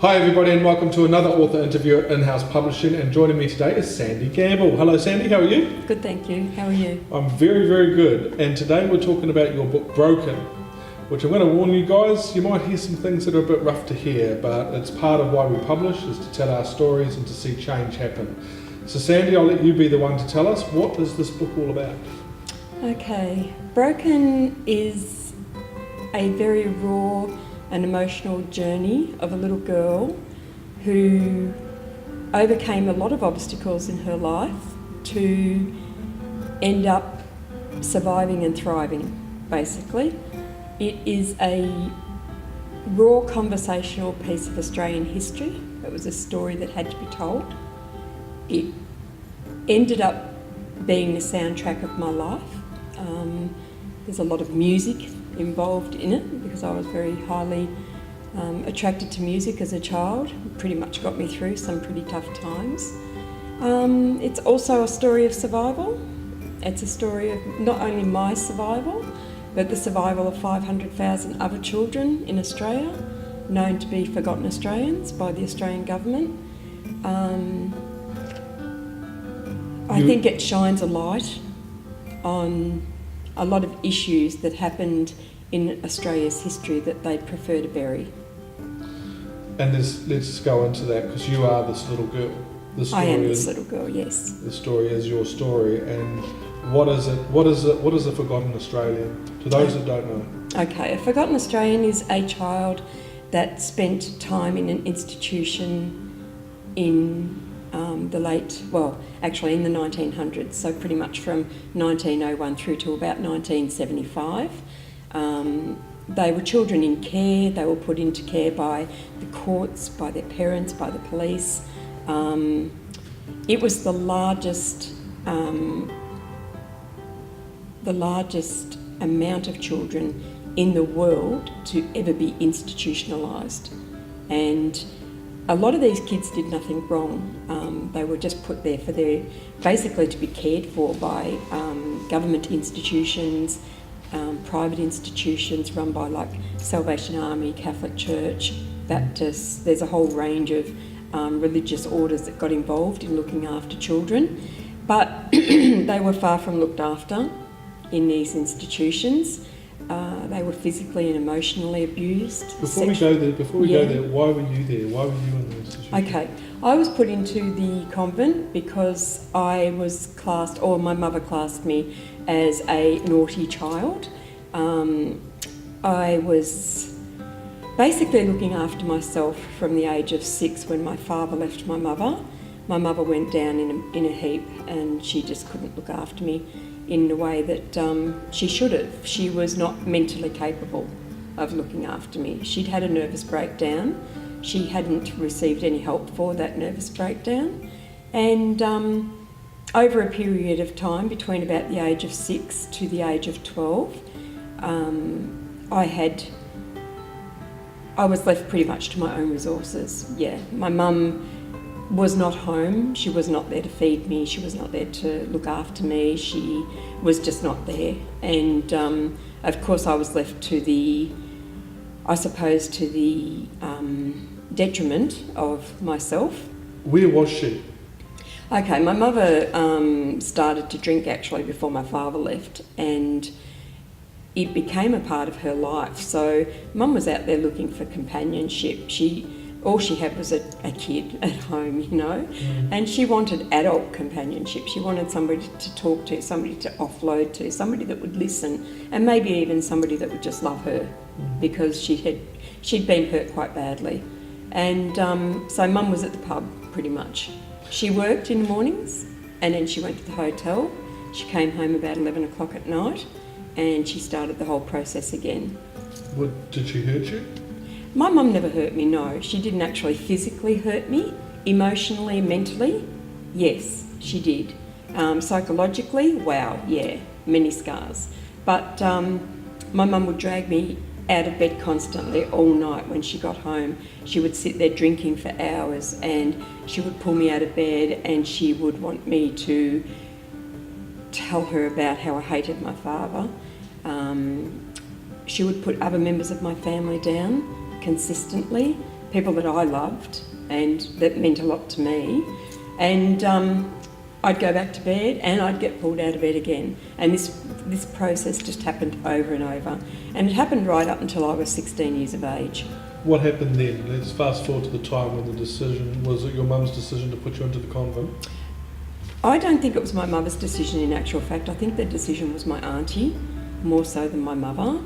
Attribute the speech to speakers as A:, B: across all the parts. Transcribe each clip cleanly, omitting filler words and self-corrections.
A: Hi everybody and welcome to another author interview at In-House Publishing, and joining me today is Sandi Gamble. Hello Sandi, how are you?
B: Good, thank you. How are you?
A: I'm very, very good, and today we're talking about your book Broken, which I'm going to warn you guys, you might hear some things that are a bit rough to hear, but it's part of why we publish, is to tell our stories and to see change happen. So Sandi, I'll let you be the one to tell us, what is this book all about?
B: Okay, Broken is a very raw and emotional journey of a little girl who overcame a lot of obstacles in her life to end up surviving and thriving, basically. It is a raw conversational piece of Australian history. It was a story that had to be told. It ended up being the soundtrack of my life. There's a lot of music involved in it because I was very highly attracted to music as a child. It pretty much got me through some pretty tough times. It's also a story of survival. It's a story of not only my survival, but the survival of 500,000 other children in Australia, known to be forgotten Australians by the Australian government. I think it shines a light on a lot of issues that happened in Australia's history that they prefer to bury.
A: And let's go into that, because you are this little girl.
B: I am this little girl, yes.
A: The story is your story, and what is it? What is a forgotten Australian? To those that don't know.
B: Okay, a forgotten Australian is a child that spent time in an institution in in the 1900s, so pretty much from 1901 through to about 1975. They were children in care. They were put into care by the courts, by their parents, by the police. It was the largest amount of children in the world to ever be institutionalised, and a lot of these kids did nothing wrong. They were just put there for basically to be cared for by government institutions, private institutions run by like Salvation Army, Catholic Church, Baptists. There's a whole range of religious orders that got involved in looking after children, but they were far from looked after in these institutions. They were physically and emotionally abused.
A: Before we go there, why were you there? Why were you in the institution?
B: Okay, I was put into the convent because I was classed, or my mother classed me as a naughty child. I was basically looking after myself from the age of 6 when my father left my mother. My mother went down in a heap and she just couldn't look after me in the way that she should have. She was not mentally capable of looking after me. She'd had a nervous breakdown. She hadn't received any help for that nervous breakdown. And over a period of time, between about the age of 6 to the age of 12, I was left pretty much to my own resources. Yeah, my mum was not home. She was not there to feed me. She was not there to look after me. She was just not there. And of course I was left to the detriment of myself.
A: Where was she?
B: Okay, my mother started to drink actually before my father left, and it became a part of her life. So Mum was out there looking for companionship. All she had was a kid at home, you know, and she wanted adult companionship. She wanted somebody to talk to, somebody to offload to, somebody that would listen, and maybe even somebody that would just love her, because she'd been hurt quite badly. And so Mum was at the pub pretty much. She worked in the mornings and then she went to the hotel. She came home about 11 o'clock at night and she started the whole process again.
A: Did she hurt you?
B: My mum never hurt me, no. She didn't actually physically hurt me. Emotionally, mentally, yes, she did. Psychologically, wow, yeah, many scars. But my mum would drag me out of bed constantly all night when she got home. She would sit there drinking for hours and she would pull me out of bed and she would want me to tell her about how I hated my father. She would put other members of my family down consistently people that I loved and that meant a lot to me. And I'd go back to bed and I'd get pulled out of bed again. And this process just happened over and over. And it happened right up until I was 16 years of age.
A: What happened then? Let's fast forward to the time when the decision, was it your mum's decision to put you into the convent?
B: I don't think it was my mother's decision in actual fact. I think the decision was my auntie, more so than my mother.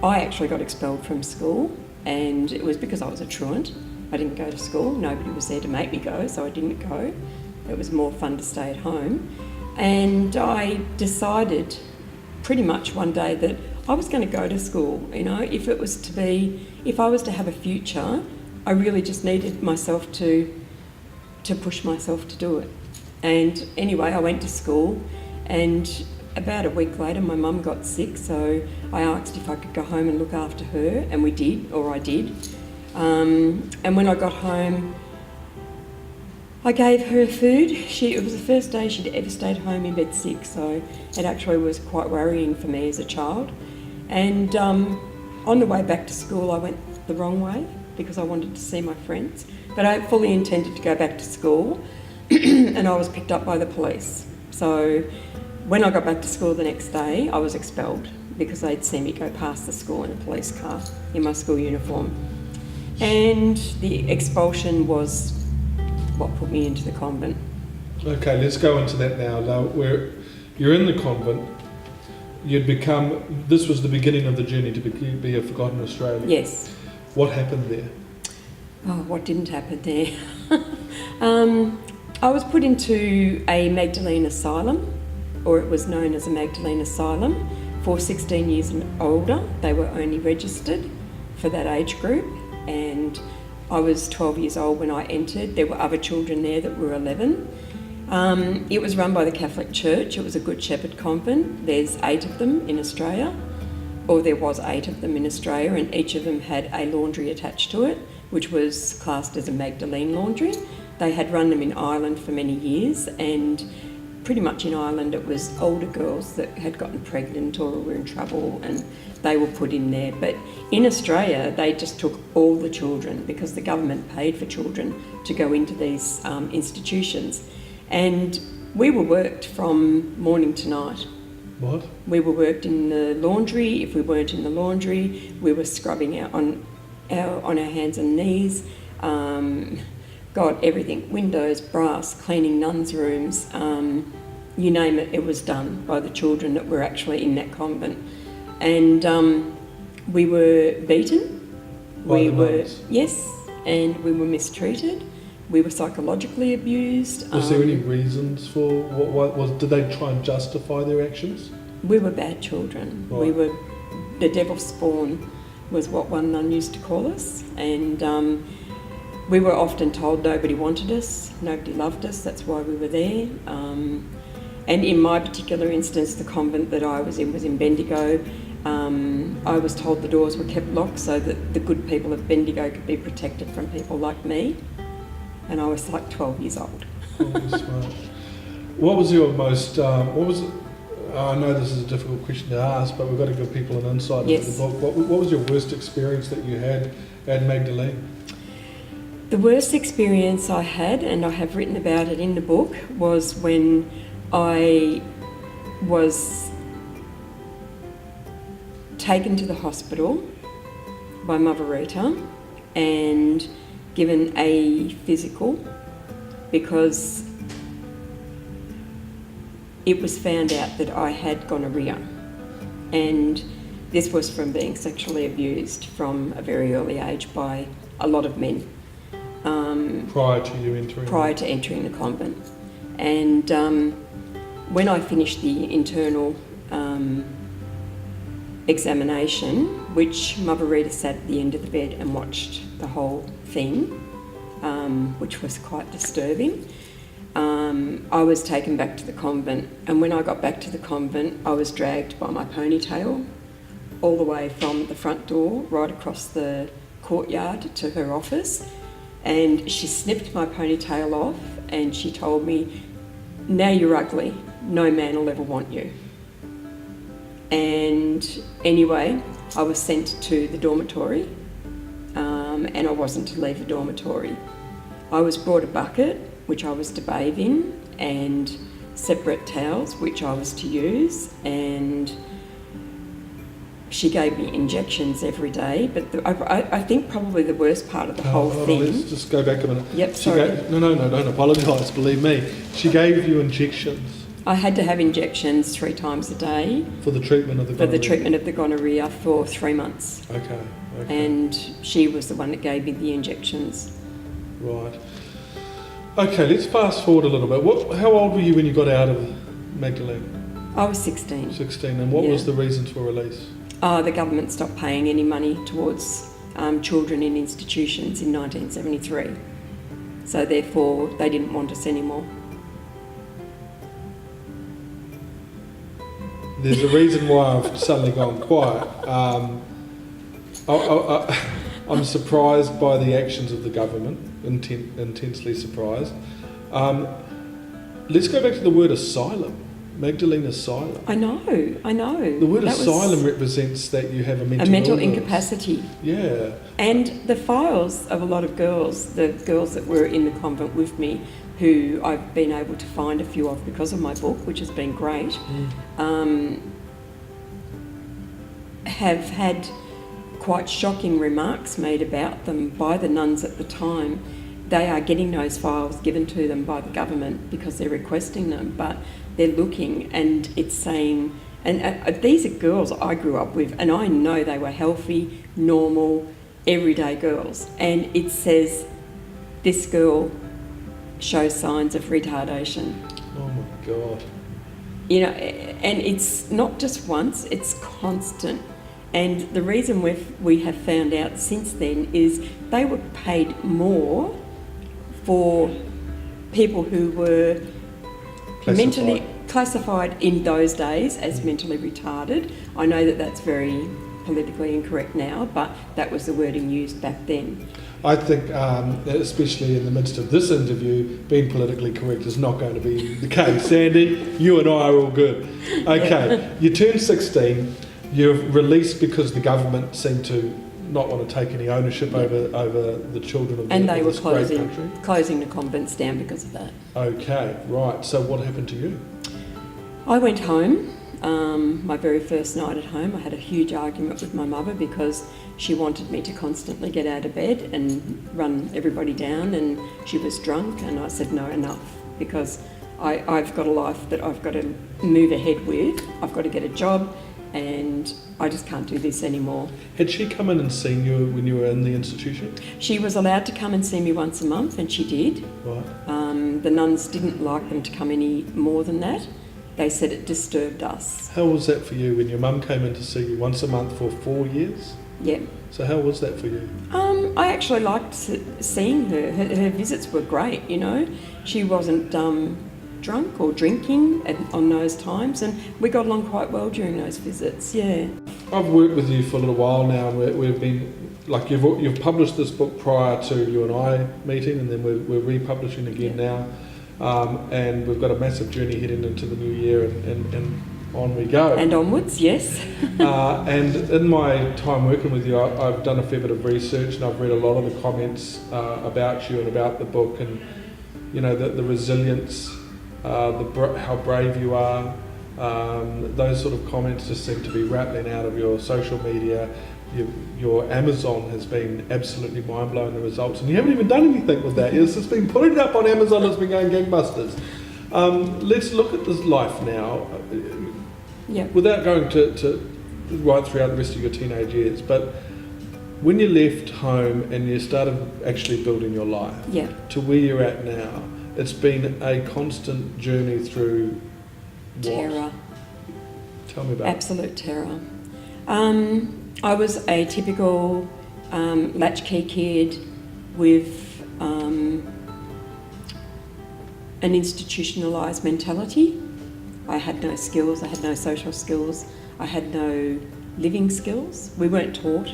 B: I actually got expelled from school, and it was because I was a truant. I didn't go to school. Nobody was there to make me go, so I didn't go. It was more fun to stay at home. And I decided pretty much one day that I was going to go to school. You know, if I was to have a future, I really just needed myself to push myself to do it. And anyway, I went to school, and about a week later my mum got sick, so I asked if I could go home and look after her, and we did, or I did. And when I got home, I gave her food. It was the first day she'd ever stayed home in bed sick, so it actually was quite worrying for me as a child. And on the way back to school, I went the wrong way because I wanted to see my friends. But I fully intended to go back to school, and I was picked up by the police. So when I got back to school the next day, I was expelled because they'd seen me go past the school in a police car in my school uniform. And the expulsion was what put me into the convent.
A: Okay, let's go into that now. You're in the convent. This was the beginning of the journey to be a forgotten Australian.
B: Yes.
A: What happened there?
B: Oh, what didn't happen there? I was put into a Magdalene Asylum, or it was known as a Magdalene Asylum, for 16 years and older. They were only registered for that age group, and I was 12 years old when I entered. There were other children there that were 11. It was run by the Catholic Church. It was a Good Shepherd convent. There's 8 of them in Australia, or there was 8 of them in Australia, and each of them had a laundry attached to it, which was classed as a Magdalene laundry. They had run them in Ireland for many years, and pretty much in Ireland it was older girls that had gotten pregnant or were in trouble, and they were put in there. But in Australia, they just took all the children because the government paid for children to go into these institutions. And we were worked from morning to night.
A: What?
B: We were worked in the laundry. If we weren't in the laundry, we were scrubbing out on our hands and knees. Everything. Windows, brass, cleaning nuns' rooms. You name it, it was done by the children that were actually in that convent. And we were beaten. Yes, and we were mistreated. We were psychologically abused.
A: Was there any reasons for did they try and justify their actions?
B: We were bad children.
A: Right.
B: We were the devil's spawn, was what one nun used to call us, and we were often told nobody wanted us, nobody loved us. That's why we were there. And in my particular instance, the convent that I was in Bendigo. I was told the doors were kept locked so that the good people of Bendigo could be protected from people like me. And I was like 12 years old.
A: Oh, smart. What was your most, I know this is a difficult question to ask, but we've got to give people an insight into the book. What was your worst experience that you had at Magdalene?
B: The worst experience I had, and I have written about it in the book, was when I was taken to the hospital by Mother Rita and given a physical because it was found out that I had gonorrhea, and this was from being sexually abused from a very early age by a lot of men.
A: Prior to you entering?
B: Prior to entering the convent. And when I finished the internal examination, which Mother Rita sat at the end of the bed and watched the whole thing, which was quite disturbing, I was taken back to the convent. And when I got back to the convent, I was dragged by my ponytail all the way from the front door right across the courtyard to her office. And she snipped my ponytail off and she told me, "Now you're ugly, no man will ever want you." And anyway, I was sent to the dormitory and I wasn't to leave a dormitory. I was brought a bucket, which I was to bathe in, and separate towels, which I was to use, and she gave me injections every day. But I think probably the worst part of the whole thing...
A: Let's just go back a minute.
B: Yep, sorry.
A: No, don't apologise, believe me. She gave you injections.
B: I had to have injections 3 times a day.
A: For the treatment of the gonorrhea?
B: For the treatment of the gonorrhea for 3 months.
A: Okay.
B: And she was the one that gave me the injections.
A: Right. Okay, let's fast forward a little bit. How old were you when you got out of Magdalene?
B: I was 16.
A: 16, and what was the reasons for release?
B: The government stopped paying any money towards children in institutions in 1973. So therefore, they didn't want us anymore.
A: There's a reason why I've suddenly gone quiet. I'm surprised by the actions of the government, intensely surprised. Let's go back to the word asylum, Magdalene Asylum.
B: I know.
A: The word asylum represents that you have a mental illness.
B: Incapacity.
A: Yeah.
B: And the files of a lot of girls, the girls that were in the convent with me, who I've been able to find a few of because of my book, which has been great, have had quite shocking remarks made about them by the nuns at the time. They are getting those files given to them by the government because they're requesting them, but they're looking and it's saying, and these are girls I grew up with, and I know they were healthy, normal, everyday girls, and it says this girl shows signs of retardation.
A: Oh my God.
B: You know, and it's not just once, it's constant. And the reason we have found out since then is they were paid more for people who were mentally classified in those days as mentally retarded. I know that that's very politically incorrect now, but that was the wording used back then.
A: I think, especially in the midst of this interview, being politically correct is not going to be the case. Sandi, you and I are all good. Okay, you turned 16, you're released because the government seemed to not want to take any ownership over the children of
B: and they were
A: this great country.
B: Closing the convents down because of that.
A: Okay, right. So what happened to you?
B: I went home. My very first night at home, I had a huge argument with my mother because she wanted me to constantly get out of bed and run everybody down, and she was drunk, and I said no, enough, because I've got a life that I've got to move ahead with. I've got to get a job, and I just can't do this anymore.
A: Had she come in and seen you when you were in the institution?
B: She was allowed to come and see me once a month, and she did.
A: Right.
B: The nuns didn't like them to come any more than that. They said it disturbed us.
A: How was that for you when your mum came in to see you once a month for 4 years?
B: Yeah.
A: So how was that for you?
B: I actually liked seeing her. Her visits were great, you know. She wasn't drunk or drinking on those times, and we got along quite well during those visits, yeah.
A: I've worked with you for a little while now, and we've been, like, you've published this book prior to you and I meeting, and then we're republishing again now. And we've got a massive journey heading into the new year, and on we go.
B: And onwards, yes.
A: And in my time working with you, I've done a fair bit of research, and I've read a lot of the comments about you and about the book, and you know the resilience, how brave you are. Those sort of comments just seem to be rattling out of your social media. Your Amazon has been absolutely mind-blowing, the results, and you haven't even done anything with that. It's just been putting it up on Amazon, it's been going gangbusters. Let's look at this life now, without going to right throughout the rest of your teenage years, but when you left home and you started actually building your life to where you're at now, it's been a constant journey through
B: terror.
A: Tell me about
B: absolute terror. I was a typical latchkey kid with an institutionalised mentality. I had no skills, I had no social skills, I had no living skills. We weren't taught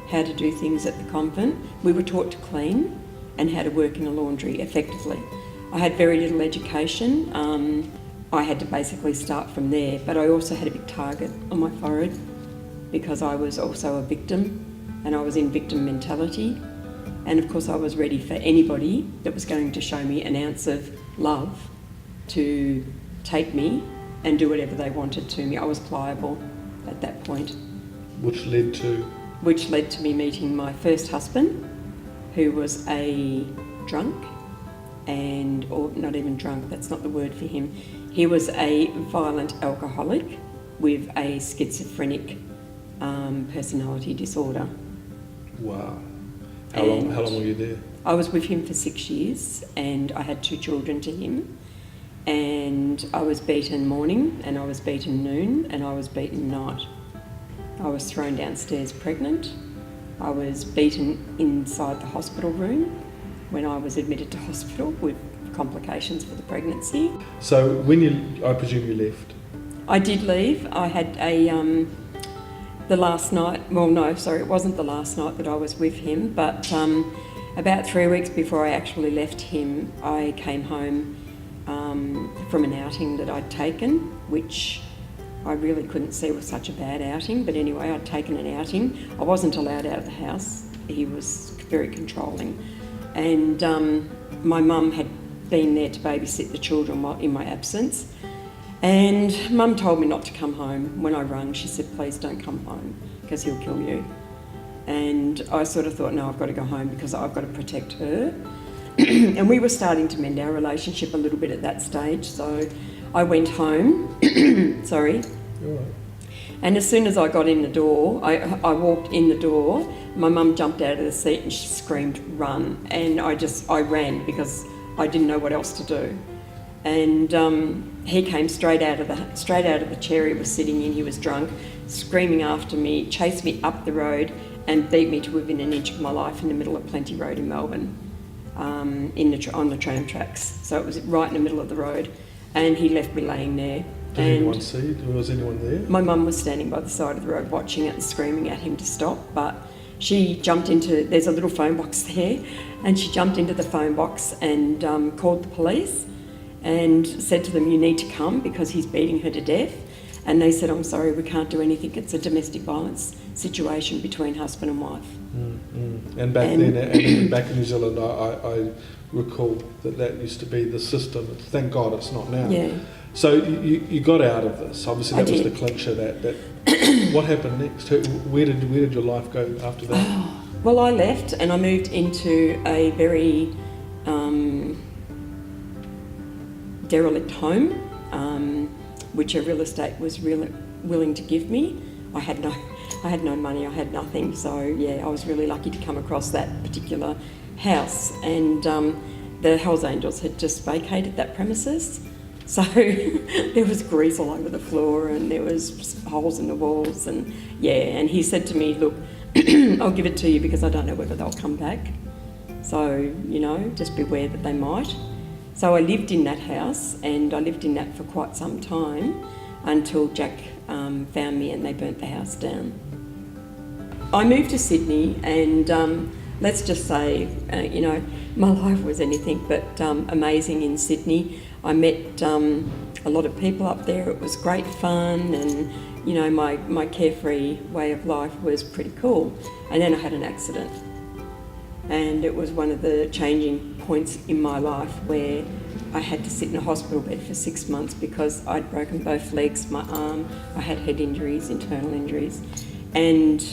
B: how to do things at the convent. We were taught to clean and how to work in a laundry effectively. I had very little education. I had to basically start from there, but I also had a big target on my forehead, because I was also a victim, and I was in victim mentality. And of course I was ready for anybody that was going to show me an ounce of love to take me and do whatever they wanted to me. I was pliable at that point.
A: Which led to?
B: Which led to me meeting my first husband, who was a drunk, or not even drunk, that's not the word for him. He was a violent alcoholic with a schizophrenic personality disorder.
A: Wow. How long were you there?
B: I was with him for 6 years, and I had 2 children to him. And I was beaten morning, and I was beaten noon, and I was beaten night. I was thrown downstairs pregnant. I was beaten inside the hospital room when I was admitted to hospital with complications for the pregnancy.
A: So I presume you left?
B: I did leave. I had the last night, it wasn't the last night that I was with him, but about 3 weeks before I actually left him, I came home from an outing that I'd taken, which I really couldn't see was such a bad outing, but anyway, I'd taken an outing. I wasn't allowed out of the house. He was very controlling. And my mum had been there to babysit the children while in my absence. And Mum told me not to come home. When I rang, she said, please don't come home because he'll kill you. And I sort of thought, no, I've got to go home because I've got to protect her. And we were starting to mend our relationship a little bit at that stage, so I went home. Sorry.
A: All right.
B: And as soon as I got in the door, I walked in the door, my mum jumped out of the seat and she screamed, run. And I ran because I didn't know what else to do. And he came straight out of the chair he was sitting in. He was drunk, screaming after me, chased me up the road and beat me to within an inch of my life in the middle of Plenty Road in Melbourne, on the tram tracks. So it was right in the middle of the road, and he left me laying there.
A: Did anyone see? Was anyone there?
B: My mum was standing by the side of the road watching it and screaming at him to stop, but she jumped there's a little phone box there, and she jumped into the phone box and called the police and said to them, you need to come because he's beating her to death. And they said, I'm sorry, we can't do anything. It's a domestic violence situation between husband and wife.
A: And back then, and back in New Zealand, I recall that used to be the system. Thank God it's not now.
B: Yeah.
A: So you got out of this. Obviously, that was the clincher. That what happened next? Where did your life go after that?
B: Well, I left and I moved into a very derelict home, which a real estate was really willing to give me. I had no money, I had nothing. So yeah, I was really lucky to come across that particular house. And the Hells Angels had just vacated that premises. So there was grease all over the floor and there was holes in the walls and he said to me, look, I'll give it to you because I don't know whether they'll come back. So, just beware that they might. So I lived in that house and I lived in that for quite some time until Jack found me and they burnt the house down. I moved to Sydney and let's just say, my life was anything but amazing in Sydney. I met a lot of people up there. It was great fun and, my carefree way of life was pretty cool. And then I had an accident. And it was one of the changing points in my life where I had to sit in a hospital bed for 6 months because I'd broken both legs, my arm, I had head injuries, internal injuries, and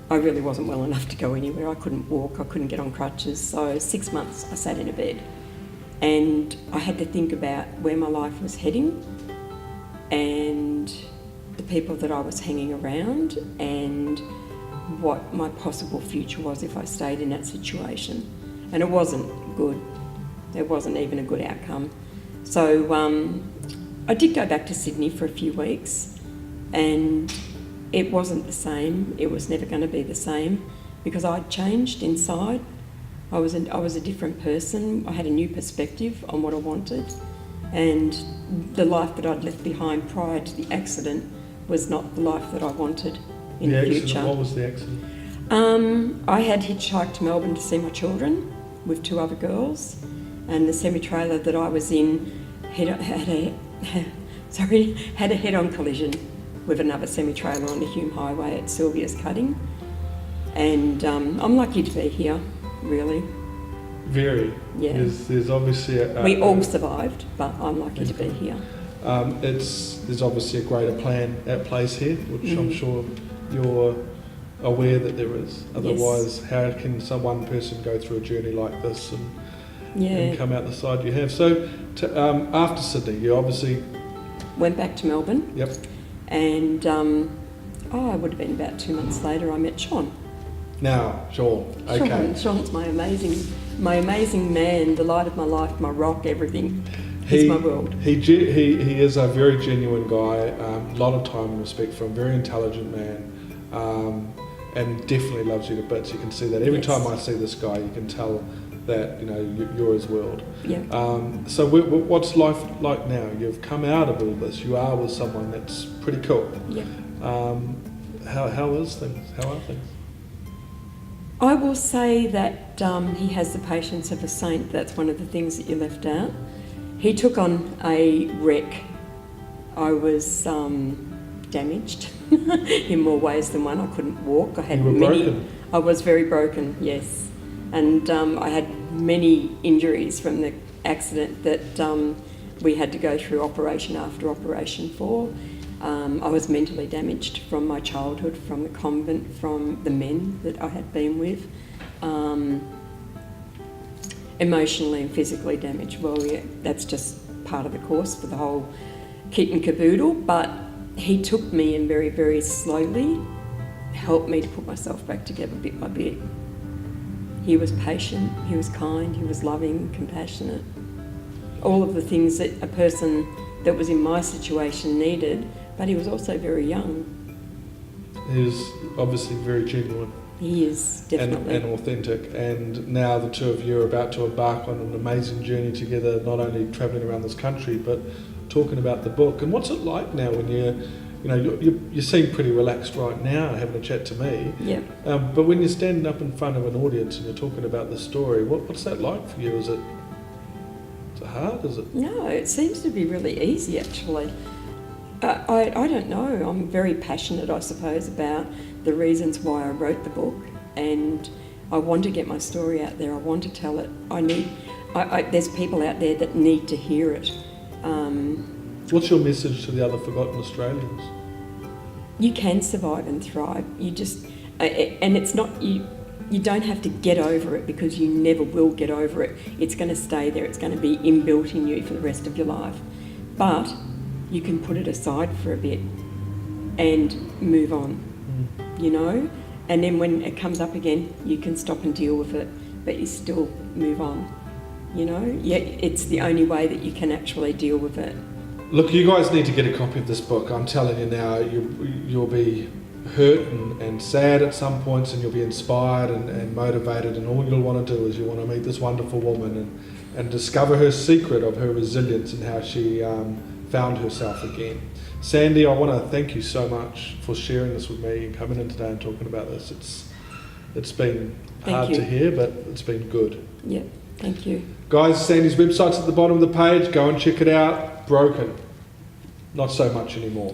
B: I really wasn't well enough to go anywhere. I couldn't walk, I couldn't get on crutches, so 6 months I sat in a bed. And I had to think about where my life was heading and the people that I was hanging around and what my possible future was if I stayed in that situation. And it wasn't good. There wasn't even a good outcome. So I did go back to Sydney for a few weeks and it wasn't the same. It was never going to be the same because I'd changed inside. I was a different person. I had a new perspective on what I wanted, and the life that I'd left behind prior to the accident was not the life that I wanted in the future.
A: What was the accident?
B: I had hitchhiked to Melbourne to see my children with 2 other girls, and the semi-trailer that I was in had a head-on collision with another semi-trailer on the Hume Highway at Sylvia's Cutting. And I'm lucky to be here. really.
A: Very.
B: Yeah.
A: There's obviously
B: We all survived, but I'm lucky to be here.
A: There's obviously a greater plan at place here, which I'm sure you're aware that there is. Otherwise, how can one person go through a journey like this and come out the side you have? So, after Sydney, you obviously
B: went back to Melbourne.
A: Yep.
B: And I would have been about 2 months later. I met Sean.
A: Now, Sean. Okay.
B: Sean's my amazing man, the light of my life, my rock, everything. He's my world.
A: He is a very genuine guy. A lot of time and respect for him. Very intelligent man, and definitely loves you to bits. You can see that every time I see this guy. You can tell that you're his world.
B: Yeah.
A: So what's life like now? You've come out of all this. You are with someone that's pretty cool.
B: Yeah.
A: How is things? How are things?
B: I will say that he has the patience of a saint. That's one of the things that you left out. He took on a wreck. I was damaged in more ways than one. I couldn't walk. I had
A: broken.
B: I was very broken, yes. And I had many injuries from the accident that we had to go through operation after operation for. I was mentally damaged from my childhood, from the convent, from the men that I had been with. Emotionally and physically damaged. Well, yeah, that's just part of the course for the whole kit and caboodle. But he took me and very, very slowly helped me to put myself back together bit by bit. He was patient, he was kind, he was loving, compassionate. All of the things that a person that was in my situation needed, but he was also very young.
A: He was obviously very genuine.
B: He is, definitely.
A: And authentic. And now the two of you are about to embark on an amazing journey together, not only travelling around this country, but talking about the book. And what's it like now when you seem pretty relaxed right now, having a chat to me.
B: Yeah.
A: But when you're standing up in front of an audience and you're talking about the story, what's that like for you? Is it hard? Is it?
B: No, it seems to be really easy actually. I don't know. I'm very passionate, I suppose, about the reasons why I wrote the book, and I want to get my story out there. I want to tell it. There's people out there that need to hear it.
A: What's your message to the other forgotten Australians?
B: You can survive and thrive. You just, and it's not you. You don't have to get over it, because you never will get over it. It's going to stay there. It's going to be inbuilt in you for the rest of your life. But you can put it aside for a bit and move on, and then when it comes up again, you can stop and deal with it, but you still move on, Yeah, it's the only way that you can actually deal with it.
A: Look, you guys need to get a copy of this book. I'm telling you now, you'll be hurt and sad at some points, and you'll be inspired and motivated, and all you'll want to do is you want to meet this wonderful woman and discover her secret of her resilience and how she found herself again. Sandi, I want to thank you so much for sharing this with me and coming in today and talking about this. It's been hard to hear, but it's been good.
B: Yeah, thank you.
A: Guys, Sandi's website's at the bottom of the page. Go and check it out. Broken. Not so much anymore.